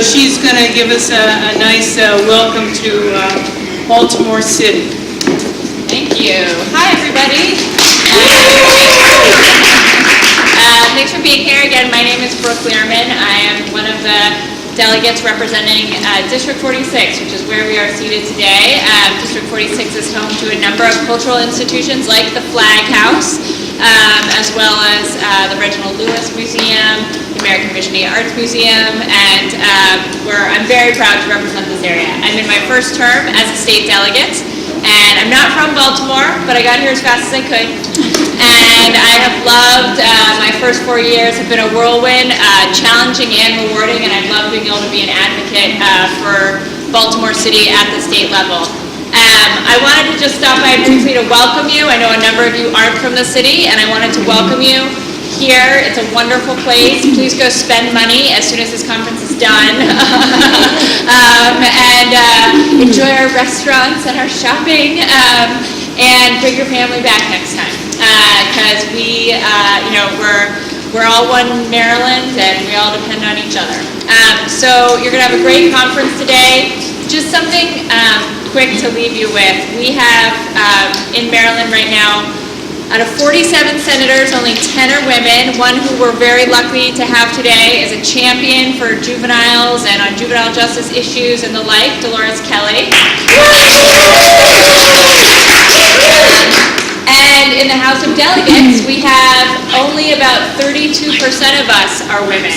she's going to give us a nice welcome to Baltimore City. Thank you. Hi, everybody. Thanks for being here again. My name is Brooke Learman. I am one of the delegates representing District 46, which is where we are seated today. District 46 is home to a number of cultural institutions like the Flag House, as well as the Reginald Lewis Museum, the American Visionary Arts Museum, and I'm very proud to represent this area. I'm in my first term as a state delegate, and I'm not from Baltimore, but I got here as fast as I could. And I have loved, my first 4 years have been a whirlwind, challenging and rewarding, and I've loved being able to be an advocate for Baltimore City at the state level. I wanted to just stop by briefly to welcome you. I know a number of you aren't from the city, and I wanted to welcome you here. It's a wonderful place. Please go spend money as soon as this conference is done. And enjoy our restaurants and our shopping, and bring your family back next time. Because we're all one Maryland, and we all depend on each other. So you're going to have a great conference today. Just something quick to leave you with. We have in Maryland right now, out of 47 senators, only 10 are women. One who we're very lucky to have today is a champion for juveniles and on juvenile justice issues and the like, Dolores Kelly. And in the House of Delegates, we have only about 32% of us are women.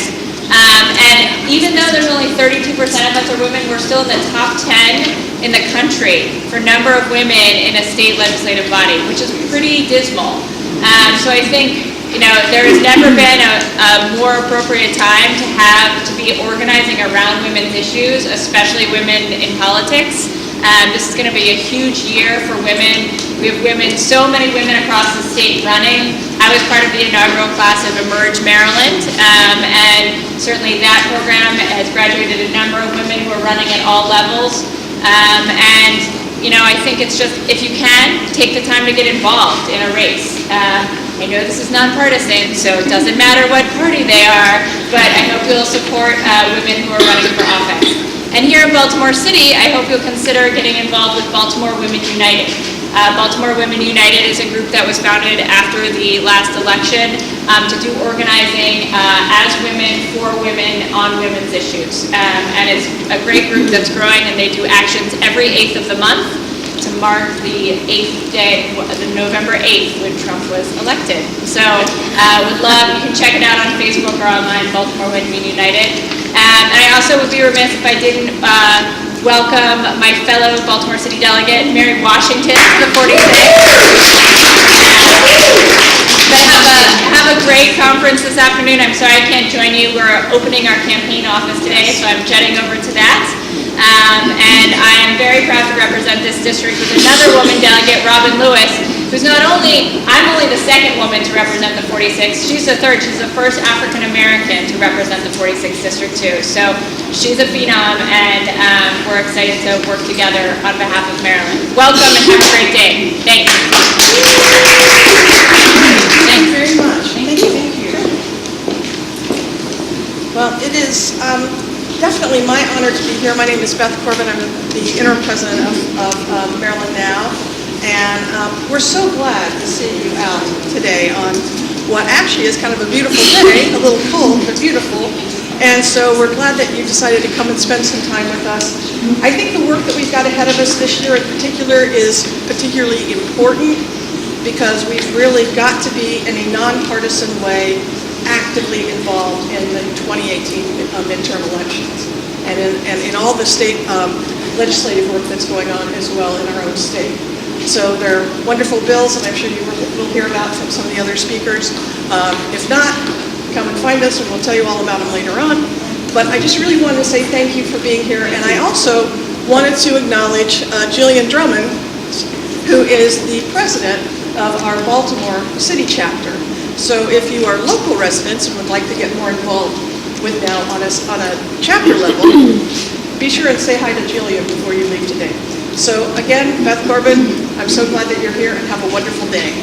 And even though there's only 32% of us are women, we're still in the top 10 in the country for number of women in a state legislative body, which is pretty dismal. So I think, there has never been a more appropriate time to be organizing around women's issues, especially women in politics. This is going to be a huge year for women. We have so many women across the state running. I was part of the inaugural class of Emerge Maryland, and certainly that program has graduated a number of women who are running at all levels. I think it's just, if you can, take the time to get involved in a race. I know this is nonpartisan, so it doesn't matter what party they are, but I hope you'll support women who are running for office. And here in Baltimore City, I hope you'll consider getting involved with Baltimore Women United. Baltimore Women United is a group that was founded after the last election to do organizing as women for women on women's issues. And it's a great group that's growing, and they do actions every 8th of the month to mark the 8th day, the November 8th, when Trump was elected. So would love, you can check it out on Facebook or online, Baltimore Women United. And I also would be remiss if I didn't welcome my fellow Baltimore City delegate, Mary Washington, to the 46th. Have a great conference this afternoon. I'm sorry I can't join you. We're opening our campaign office today, so I'm jetting over to that. And I am very proud to represent this district with another woman delegate, Robin Lewis, who's I'm only the second woman to represent the 46th. She's the third. She's the first African American to represent the 46th district too. So she's a phenom, and we're excited to work together on behalf of Maryland. Welcome and have a great day. Thanks. Thank you very much. Thank you. Well, it is definitely my honor to be here. My name is Beth Corbin. I'm the interim president of Maryland Now. And we're so glad to see you out today on what actually is kind of a beautiful day, a little cold, but beautiful. And so we're glad that you decided to come and spend some time with us. I think the work that we've got ahead of us this year in particular is particularly important because we've really got to be, in a nonpartisan way, actively involved in the 2018 midterm elections and in all the state legislative work that's going on as well in our own state. So they're wonderful bills, and I'm sure you will hear about from some of the other speakers. If not, come and find us, and we'll tell you all about them later on. But I just really wanted to say thank you for being here, and I also wanted to acknowledge Jillian Drummond, who is the president of our Baltimore City chapter. So if you are local residents and would like to get more involved with Now on a chapter level, be sure and say hi to Jillian before you leave today. So again, Beth Corbin, I'm so glad that you're here, and have a wonderful day.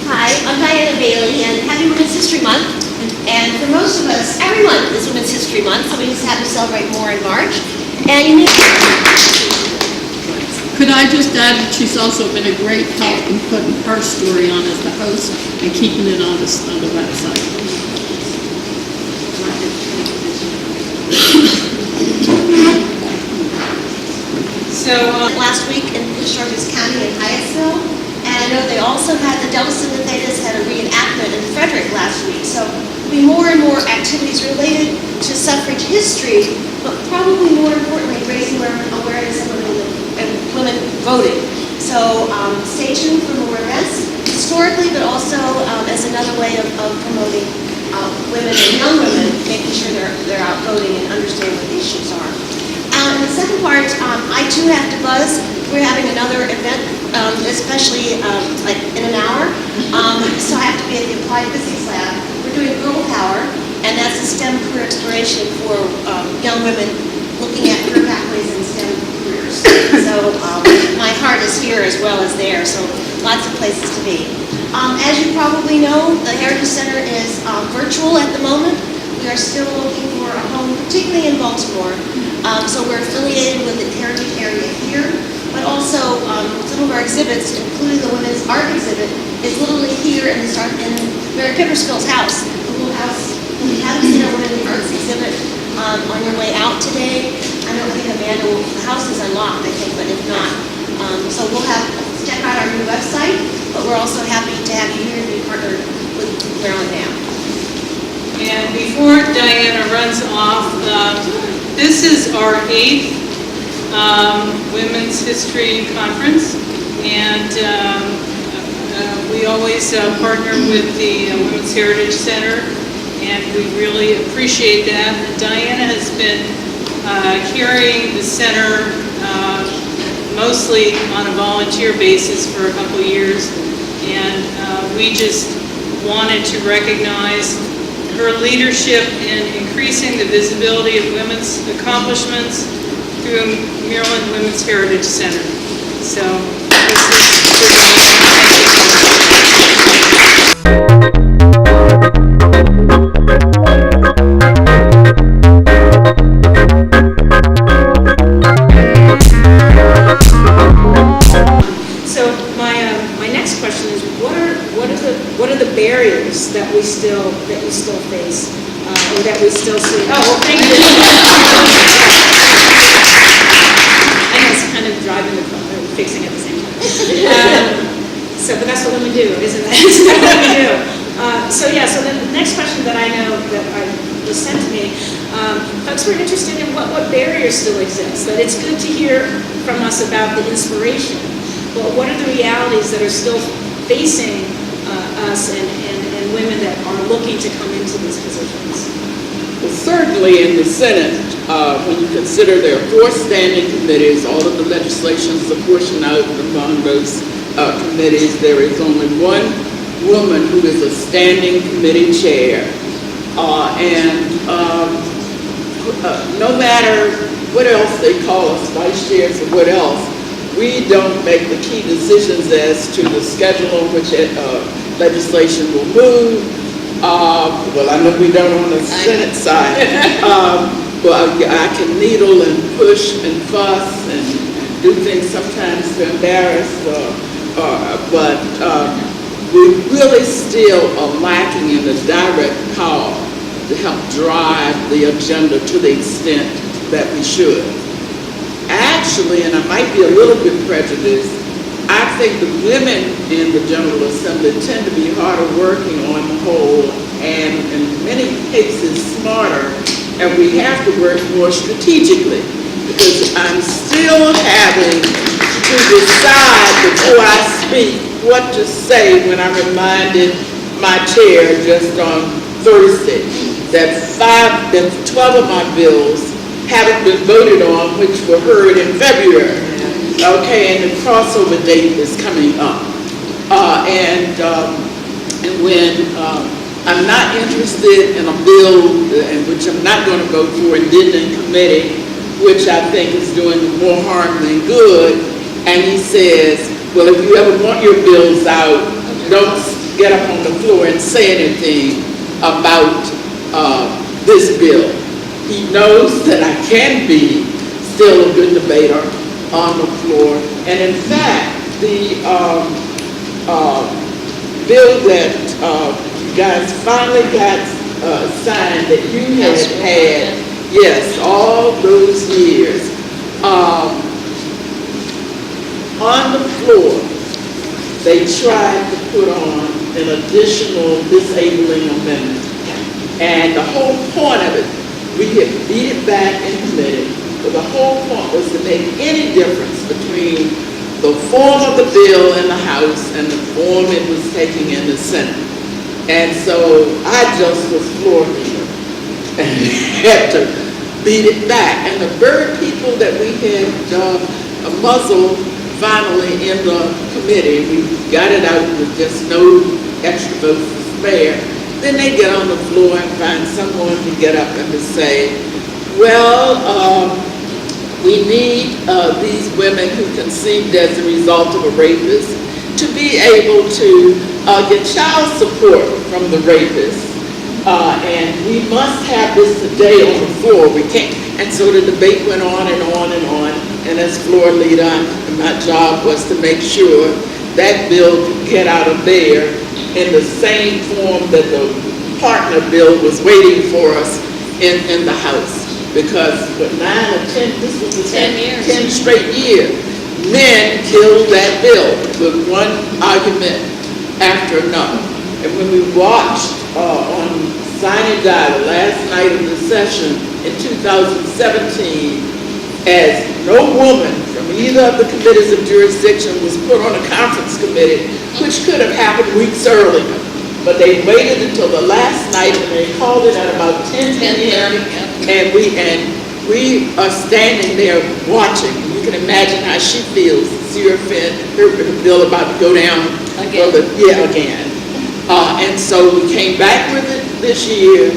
Hi, I'm Diana Bailey, and happy Women's History Month. celebrate more in March. And you need Could I just add that she's also been a great help in putting her story on as the host and keeping it on the website. So, last week in Chartres County in Hyattsville, and I know they also had the Delta Sigma Thetas had a reenactment in Frederick last week. So there'll be more and more activities related to suffrage history, but probably more importantly, raising awareness of women voting. So stay tuned for more events, historically, but also as another way of promoting women and young women, making sure they're out voting and understanding what the issues are. And the second part, I too have to buzz. We're having another event, especially like in an hour. So I have to be at the Applied Physics Lab. We're doing Girl Power, and that's a STEM career exploration for young women looking at career pathways in STEM careers. So my heart is here as well as there, so lots of places to be. As you probably know, the Heritage Center is virtual at the moment. We are still looking for a home, particularly in Baltimore. So we're affiliated with the Heritage area here, but also some of our exhibits, including the women's art exhibit, is literally here in Mary Pippersgill's house, the little house. We haven't seen a women's arts exhibit on your way out today. I don't think Amanda will, the house is unlocked, I think, but if not. So we'll check out our new website, but we're also happy to have you here to be partnered with Maryland Now. and before Diana runs off, this is our 8th Women's History Conference, and we always partner with the Women's Heritage Center, and we really appreciate that. And Diana has been carrying the center mostly on a volunteer basis for a couple years, and we just wanted to recognize her leadership in increasing the visibility of women's accomplishments through Maryland Women's Heritage Center. So this is for So my next question is, what are the barriers that you still face, or that we still see? Oh, well, thank you. I know it's kind of driving the car and fixing at the same time. But that's what women do, isn't it? Isn't that what we do? So then the next question that I know that was sent to me, folks were interested in what barriers still exist. That it's good to hear from us about the inspiration, but what are the realities that are still facing us and women that are looking to come into these positions? Well, certainly in the Senate, when you consider there are 4 standing committees, all of the legislation is apportioned out among those committees. There is only one woman who is a standing committee chair. No matter what else they call us, vice chairs or what else, we don't make the key decisions as to the schedule on which legislation will move. Well, I know we don't on the Senate side. But I can needle and push and fuss and do things sometimes to embarrass, but we really still are lacking in the direct power to help drive the agenda to the extent that we should. Actually, and I might be a little bit prejudiced, I think the women in the General Assembly tend to be harder working on the whole, and in many cases smarter, and we have to work more strategically, because I'm still having to decide before I speak what to say when I reminded my chair just on Thursday that 12 of my bills haven't been voted on, which were heard in February. Okay, and the crossover date is coming up. And when I'm not interested in a bill which I'm not going to vote for and did in committee, which I think is doing more harm than good, and he says, well, if you ever want your bills out, don't get up on the floor and say anything about this bill. he knows that I can be still a good debater on the floor. And in fact, the bill that you guys finally got signed, that you had, yes, all those years, on the floor, they tried to put on an additional disabling amendment. And the whole point of it, we had beat it back in committee, but the whole point was to make any difference between the form of the bill in the House and the form it was taking in the Senate. And so I just was floor leader and had to beat it back. And the very people that we had muzzled finally in the committee, we got it out with just no extra votes to spare. Then they get on the floor and find someone to get up and to say, well, we need these women who conceived as a result of a rapist to be able to get child support from the rapist. And we must have this today on the floor. We can't. And so the debate went on and on and on. And as floor leader, my job was to make sure that bill could get out of there in the same form that the partner bill was waiting for us in the House. Because for 9 or 10, this was the 10 years. 10 straight years, men killed that bill with one argument after another. And when we watched on Sine Die, the last night of the session in 2017, as no woman from either of the committees of jurisdiction was put on a conference committee, which could have happened weeks earlier. But they waited until the last night and they called it at about 10 p.m. And we are standing there watching. You can imagine how she feels. See her bill about to go down again. Again. And so we came back with it this year.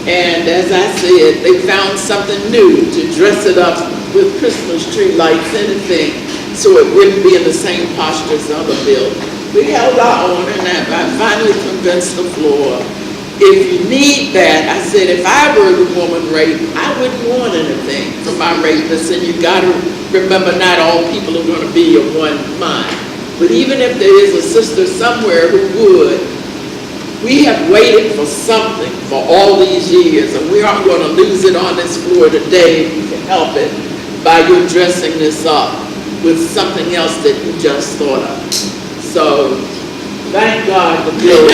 And as I said, they found something new to dress it up with Christmas tree lights, anything, so it wouldn't be in the same posture as the other bill. We held our own, and I finally convinced the floor, if you need that, I said, if I were the woman raped, I wouldn't want anything from my rapist, and you gotta remember not all people are gonna be of one mind. But even if there is a sister somewhere who would, we have waited for something for all these years, and we aren't gonna lose it on this floor today if you can help it, by you dressing this up with something else that you just thought of. So, thank God the bill.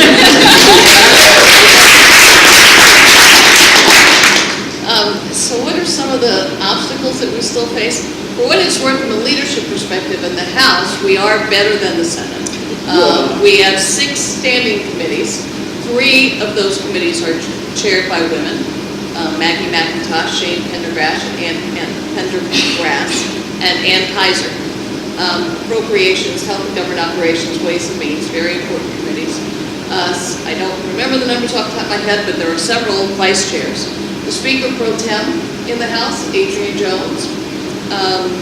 So what are some of the obstacles that we still face? For what it's worth, from a leadership perspective in the House, we are better than the Senate. We have 6 standing committees. 3 of those committees are chaired by women. Maggie McIntosh, Shane Pendergrass, and Ann Kaiser. Appropriations, Health and Government Operations, Ways and Means, very important committees. I don't remember the numbers off the top of my head, but there are several vice chairs. The Speaker Pro Tem in the House, Adrian Jones.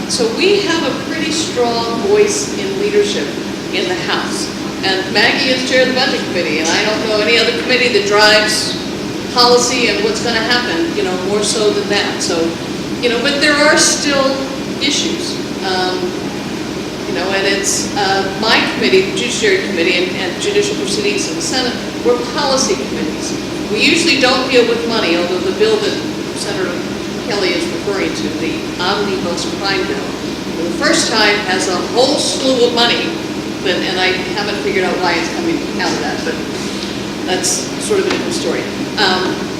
So we have a pretty strong voice in leadership in the House. And Maggie is chair of the Budget Committee, and I don't know any other committee that drives policy and what's going to happen, more so than that. So, but there are still issues. And it's my committee, the Judiciary Committee, and Judicial Proceedings in the Senate, we're policy committees. We usually don't deal with money, although the bill that Senator Kelly is referring to, the omnibus crime bill, for the first time has a whole slew of money, and I haven't figured out why it's coming out of that, but that's sort of a different story.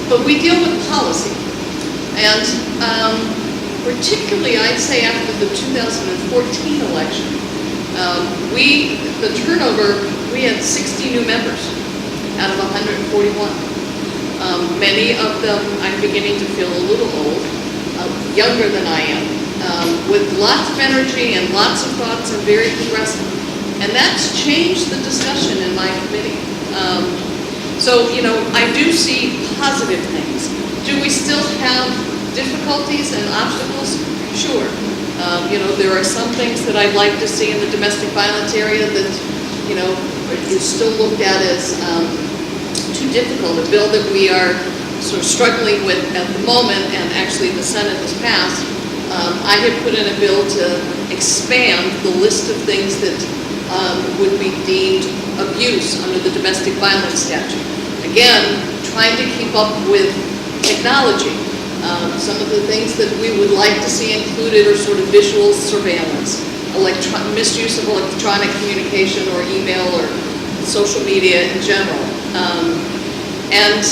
But we deal with policy, and particularly I'd say after the 2014 election, the turnover, we had 60 new members out of 141. Many of them, I'm beginning to feel a little old, younger than I am, with lots of energy and lots of thoughts and very progressive. And that's changed the discussion in my committee. So, I do see positive things. Do we still have difficulties and obstacles? Sure. There are some things that I'd like to see in the domestic violence area that, is still looked at as too difficult. A bill that we are sort of struggling with at the moment, and actually the Senate has passed, I had put in a bill to expand the list of things that would be deemed abuse under the domestic violence statute. Again, trying to keep up with technology. Some of the things that we would like to see included are sort of visual surveillance, misuse of electronic communication or email or social media in general, and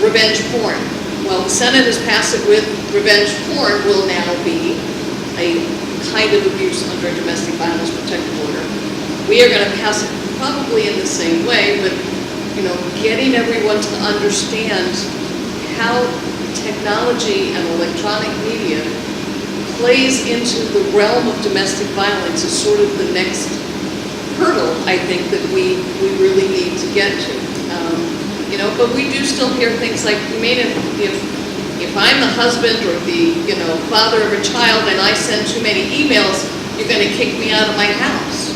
revenge porn. Well, the Senate has passed it with revenge porn will now be a kind of abuse under a domestic violence protective order. We are going to pass it probably in the same way, but getting everyone to understand how technology and electronic media plays into the realm of domestic violence is sort of the next hurdle, I think, that we really need to get to. But we do still hear things like, if I'm the husband or the father of a child and I send too many emails, you're going to kick me out of my house.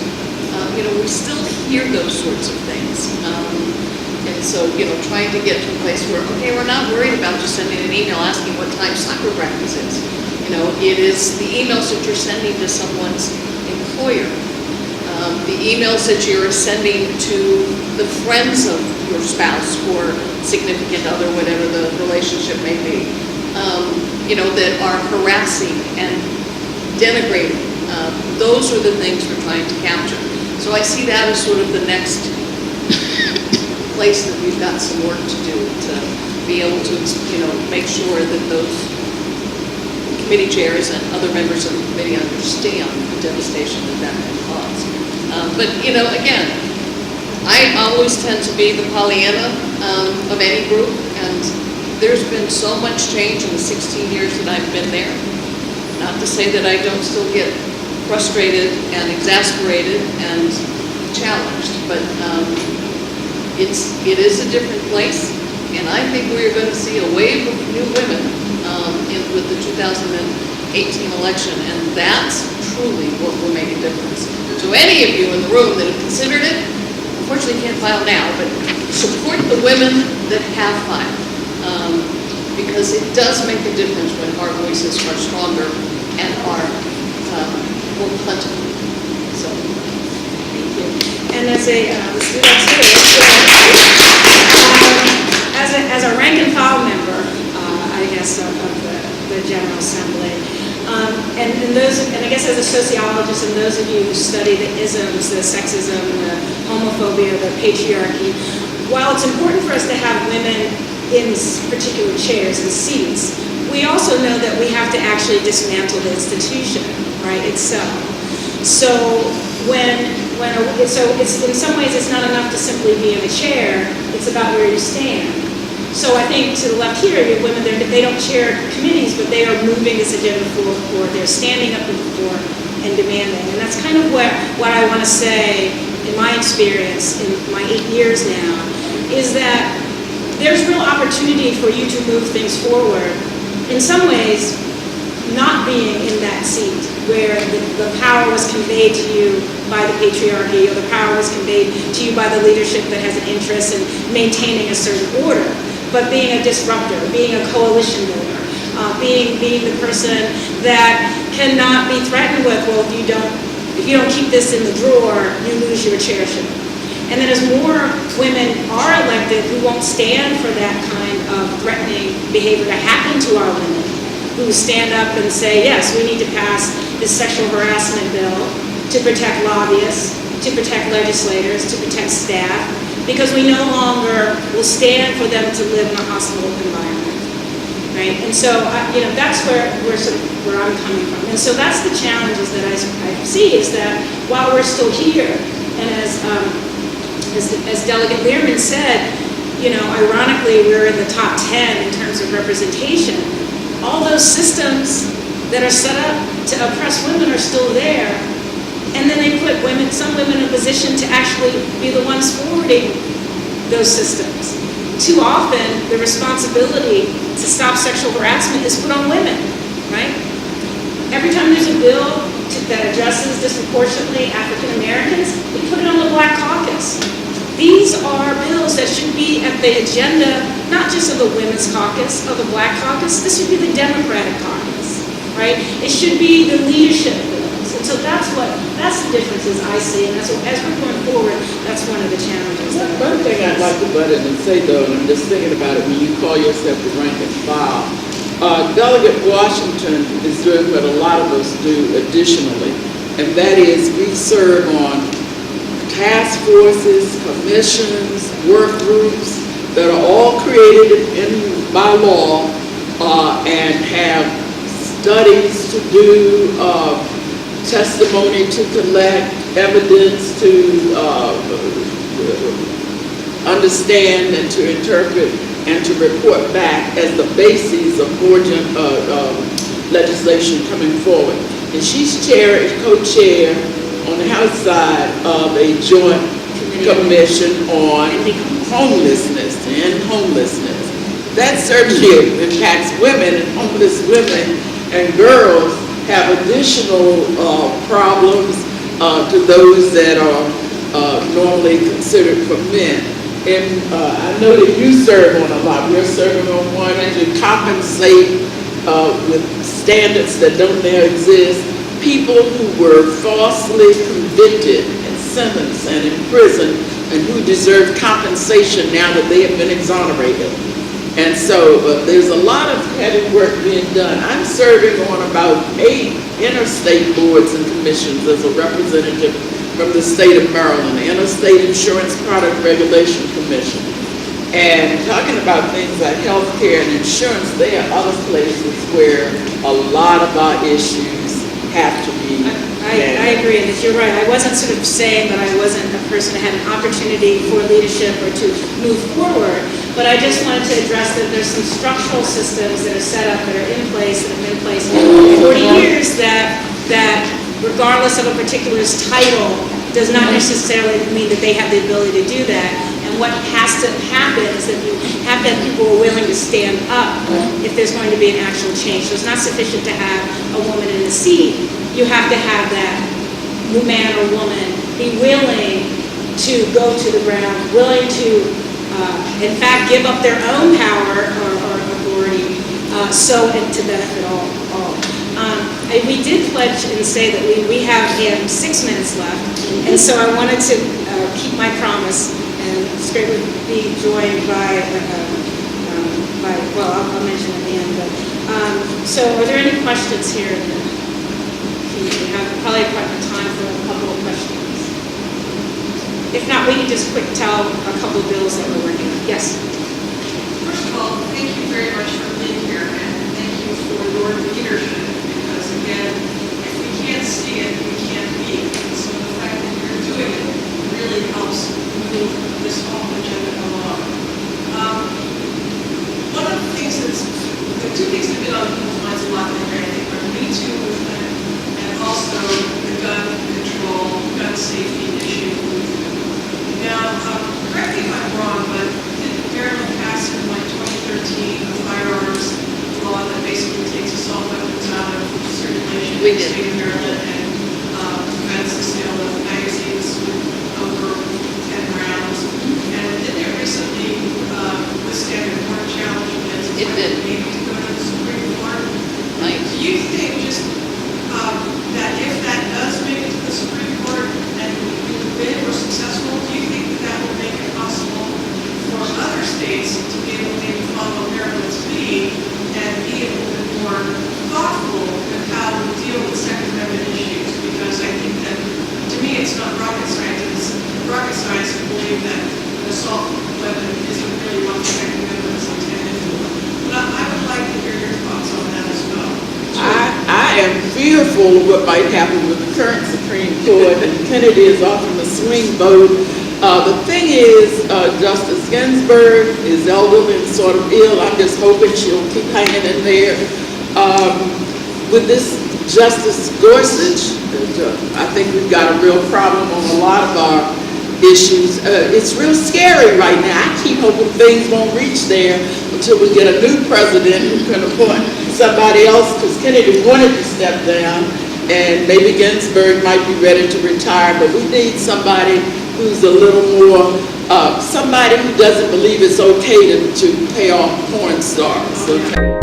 We still hear those sorts of things. And so, trying to get to a place where, okay, we're not worried about just sending an email asking what time soccer practice is. It is the emails that you're sending to someone's employer, the emails that you're sending to the friends of your spouse or significant other, whatever the relationship may be, that are harassing and denigrating. Those are the things we're trying to capture. So I see that as sort of the next place that we've got some work to do to be able to, make sure that those committee chairs and other members of the committee understand the devastation that can cause. But again, I always tend to be the Pollyanna of any group, and there's been so much change in the 16 years that I've been there. Not to say that I don't still get frustrated and exasperated and challenged, but it is a different place, and I think we are going to see a wave of new women with the 2018 election, and that's truly what will make a difference. So any of you in the room that have considered it, unfortunately can't file now, but support the women that have filed, because it does make a difference when our voices are stronger and are more plentiful. So, thank you. And as a rank and file member, I guess, of the General Assembly, and I guess as a sociologist, and those of you who study the isms, the sexism, the homophobia, the patriarchy, while it's important for us to have women in particular chairs and seats, we also know that we have to actually dismantle the institution, right, itself. So so it's in some ways it's not enough to simply be in a chair, it's about where you stand. So I think to the left here, you have women, they don't chair committees, but they are moving this agenda forward, they're standing up in the floor and demanding. And that's kind of what I want to say in my experience, in my 8 years now, is that there's real opportunity for you to move things forward. In some ways, not being in that seat where the power was conveyed to you by the patriarchy, or the power was conveyed to you by the leadership that has an interest in maintaining a certain order, but being a disruptor, being a coalition builder, being the person that cannot be threatened with, well, if you don't keep this in the drawer, you lose your chairship. And then as more women are elected who won't stand for that kind of threatening behavior to happen to our women, who stand up and say, yes, we need to pass this sexual harassment bill to protect lobbyists, to protect legislators, to protect staff, because we no longer will stand for them to live in a hostile environment, right? And so, that's where I'm coming from. And so that's the challenges that I see, is that while we're still here, and as Delegate Learman said, ironically, we're in the top 10 in terms of representation. All those systems that are set up to oppress women are still there. And then they put some women in a position to actually be the ones forwarding those systems. Too often, the responsibility to stop sexual harassment is put on women, right? Every time there's a bill that addresses disproportionately African Americans, we put it on the Black Caucus. These are bills that should be at the agenda not just of the Women's Caucus, of the Black Caucus, this should be the Democratic Caucus, right? It should be the leadership bills. And so that's the differences I see, and that's what, as we're going forward, that's one of the challenges. One thing I'd like to butt in and say though, and I'm just thinking about it, when you call yourself the rank and file, Delegate Washington is doing what a lot of us do additionally, and that is we serve on task forces, commissions, work groups that are all created by law and have studies to do, testimony to collect, evidence to understand and to interpret and to report back as the basis of board legislation coming forward. And she's chair and co-chair on the House side of a joint commission on homelessness and homelessness. That certainly impacts women, and homeless women and girls have additional problems to those that are normally considered for men. And I know that you serve on a lot. We're serving on one to compensate with standards that don't now exist, people who were falsely convicted and sentenced and imprisoned and who deserve compensation now that they have been exonerated. And so there's a lot of heavy work being done. I'm serving on about 8 interstate boards and commissions as a representative from the state of Maryland, the Interstate Insurance Product Regulation Commission. And talking about things like healthcare and insurance, there are other places where a lot of our issues have to be I agree, and you're right. I wasn't sort of saying that I wasn't a person that had an opportunity for leadership or to move forward, but I just wanted to address that there's some structural systems that are set up, that are in place, that have been in place for 40 years that regardless of a particular's title, does not necessarily mean that they have the ability to do that. And what has to happen is that you have to have people who are willing to stand up if there's going to be an actual change. So it's not sufficient to have a woman in the seat. You have to have that man or woman be willing to go to the ground, willing to, in fact, give up their own power or authority and to benefit all. And we did pledge and say that we have 6 minutes left, and so I wanted to keep my promise, and it's great to be joined by well, I'll mention at the end. But so, are there any questions here? We have probably time for a couple of questions. If not, we can just quick tell a couple of bills that we're working on. Yes. First of all, thank you very much for being here, and thank you for your leadership. Because again, if we can't see it, we can't be it. And so the fact that you're doing it really helps move this whole agenda along. One of the things the 2 things that have been on people's minds a lot lately, I think, are Me Too movement and also the gun control, gun safety issue movement. Now, correct me if I'm wrong, but didn't Maryland pass in like 2013 a firearms law that basically takes assault weapons out of circulation in the state of Maryland and prevents the sale of magazines with over 10 rounds? And didn't it recently withstand a court challenge against It did. maybe to go to the Supreme Court? Right. Do you think just that if that does make it to the Supreme Court and you win or successful, do you think that will make it possible for other states to be able to maybe follow Maryland's lead and be a little bit more thoughtful with how to deal with Second Amendment issues? Because I think that, to me, it's not rocket science. It's rocket science to believe that an assault weapon isn't really what the Second Amendment is intended for. But I would like to hear your thoughts on that as well. I am fearful of what might happen with the current Supreme Court, and Kennedy is often the swing vote. The thing is, Justice Ginsburg is elderly and sort of ill. I'm just hoping she'll keep hanging in there. With this Justice Gorsuch, I think we've got a real problem on a lot of our issues. It's real scary right now. I keep hoping things won't reach there until we get a new president who can appoint somebody else, because Kennedy wanted to step down, and maybe Ginsburg might be ready to retire, but we need somebody who's a little more somebody who doesn't believe it's okay to pay off porn stars, okay?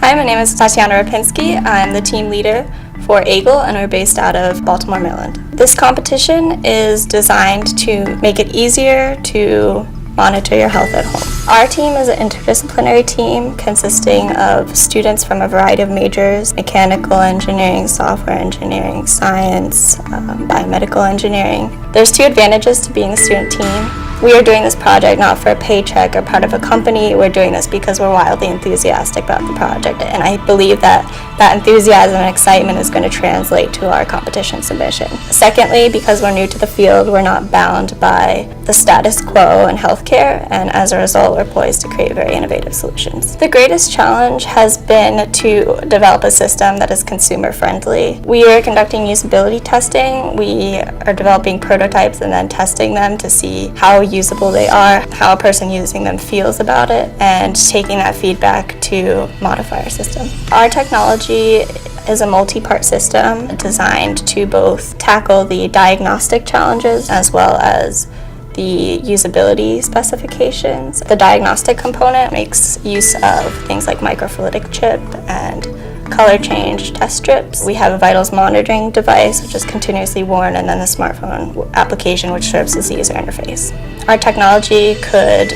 Hi, my name is Tatiana Rapinski. I'm the team leader for AGLE and we're based out of Baltimore, Maryland. This competition is designed to make it easier to monitor your health at home. Our team is an interdisciplinary team consisting of students from a variety of majors: mechanical engineering, software engineering, science, biomedical engineering. There's 2 advantages to being a student team. We are doing this project not for a paycheck or part of a company. We're doing this because we're wildly enthusiastic about the project, and I believe that enthusiasm and excitement is going to translate to our competition submission. Secondly, because we're new to the field, we're not bound by the status quo in healthcare, and as a result, we're poised to create very innovative solutions. The greatest challenge has been to develop a system that is consumer friendly. We are conducting usability testing. We are developing prototypes and then testing them to see how usable they are, how a person using them feels about it, and taking that feedback to modify our system. Our technology is a multi-part system designed to both tackle the diagnostic challenges as well as the usability specifications. The diagnostic component makes use of things like microfluidic chip and color change test strips. We have a vitals monitoring device which is continuously worn, and then the smartphone application which serves as the user interface. Our technology could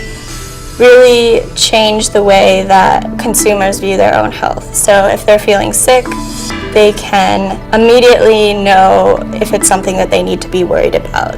really change the way that consumers view their own health. So if they're feeling sick, they can immediately know if it's something that they need to be worried about.